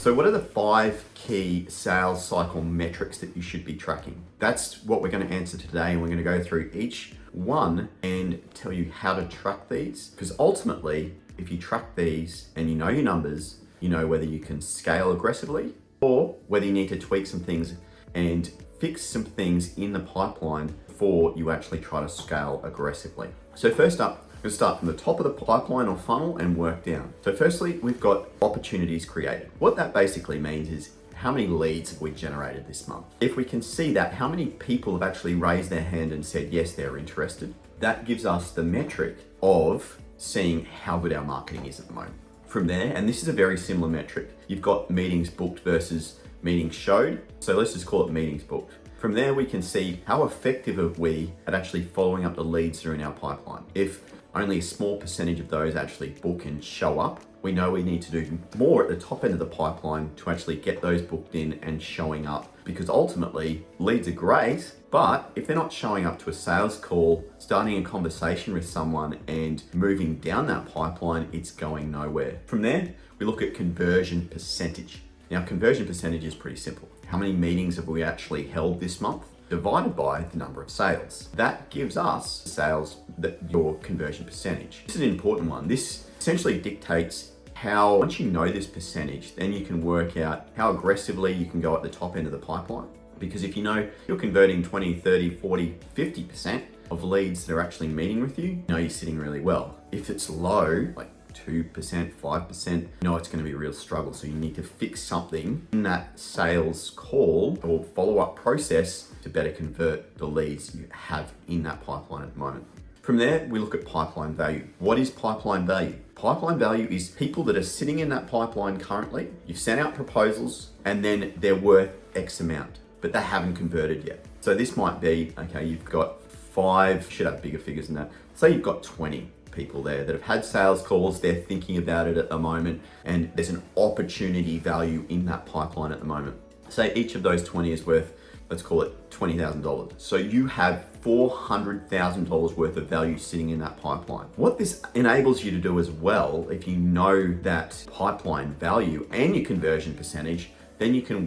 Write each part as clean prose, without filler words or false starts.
So what are the 5 key sales cycle metrics that you should be tracking? That's what we're going to answer today, and we're going to go through each one and tell you how to track these. Because ultimately, if you track these and you know your numbers, you know whether you can scale aggressively or whether you need to tweak some things and fix some things in the pipeline before you actually try to scale aggressively. So first up, we'll start from the top of the pipeline or funnel and work down. So firstly, we've got opportunities created. What that basically means is how many leads have we generated this month? If we can see that, how many people have actually raised their hand and said, yes, they're interested, that gives us the metric of seeing how good our marketing is at the moment. From there, and this is a very similar metric, you've got meetings booked versus meetings showed. So let's just call it meetings booked. From there, we can see how effective are we at actually following up the leads that are in our pipeline. If only a small percentage of those actually book and show up, we know we need to do more at the top end of the pipeline to actually get those booked in and showing up. Because ultimately, leads are great, but if they're not showing up to a sales call, starting a conversation with someone and moving down that pipeline, it's going nowhere. From there, we look at conversion percentage. Now, conversion percentage is pretty simple. How many meetings have we actually held this month? Divided by the number of sales. That gives us sales, your conversion percentage. This is an important one. This essentially dictates how, once you know this percentage, then you can work out how aggressively you can go at the top end of the pipeline. Because if you know you're converting 20, 30, 40, 50% of leads that are actually meeting with you, you know you're sitting really well. If it's low, like 2%, 5%, you know it's going to be a real struggle. So you need to fix something in that sales call or follow-up process to better convert the leads you have in that pipeline at the moment. From there, we look at pipeline value. What is pipeline value? Pipeline value is people that are sitting in that pipeline currently. You've sent out proposals and then they're worth X amount, but they haven't converted yet. So this might be, okay, you've got 5, should have bigger figures than that. Say you've got 20 people there that have had sales calls, they're thinking about it at the moment, and there's an opportunity value in that pipeline at the moment. Say each of those 20 is worth, let's call it $20,000. So you have $400,000 worth of value sitting in that pipeline. What this enables you to do as well, if you know that pipeline value and your conversion percentage, then you can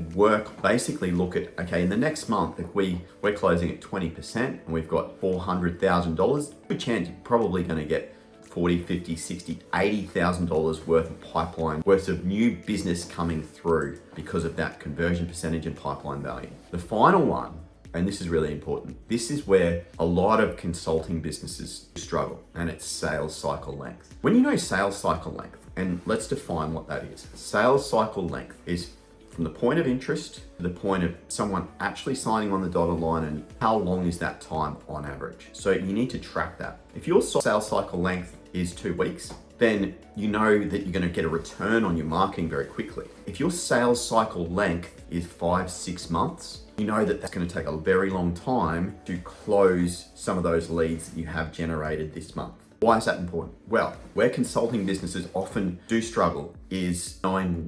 basically look at, okay, in the next month, if we're closing at 20% and we've got $400,000, good chance you're probably gonna get $40, $50, $60, $80,000 worth of pipeline, worth of new business coming through because of that conversion percentage and pipeline value. The final one, and this is really important, this is where a lot of consulting businesses struggle, and it's sales cycle length. When you know sales cycle length, and let's define what that is. Sales cycle length is from the point of interest to the point of someone actually signing on the dotted line, and how long is that time on average. So you need to track that. If your sales cycle length is 2 weeks, then you know that you're going to get a return on your marketing very quickly. If your sales cycle length is 5, 6 months, you know that that's going to take a very long time to close some of those leads that you have generated this month. Why is that important? Well, where consulting businesses often do struggle is knowing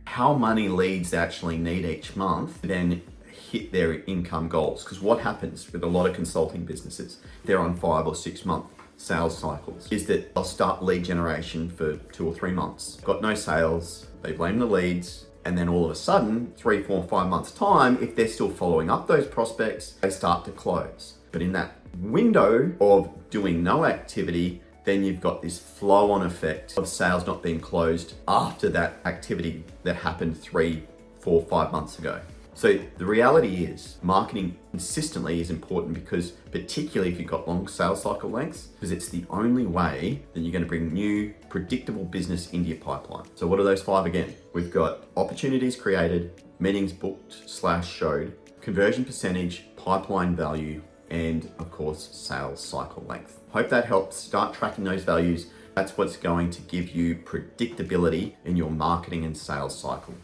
how many leads they actually need each month to then hit their income goals. Because what happens with a lot of consulting businesses, they're on 5 or 6 month sales cycles, is that they'll start lead generation for 2 or 3 months, got no sales, they blame the leads, and then all of a sudden, 3, 4, 5 months time, if they're still following up those prospects, they start to close. But in that window of doing no activity, then you've got this flow-on effect of sales not being closed after that activity that happened 3, 4, 5 months ago. So the reality is marketing consistently is important, because particularly if you've got long sales cycle lengths, because it's the only way that you're going to bring new predictable business into your pipeline. So what are those 5 again? We've got opportunities created, meetings booked / showed, conversion percentage, pipeline value, and of course, sales cycle length. Hope that helps. Start tracking those values. That's what's going to give you predictability in your marketing and sales cycle.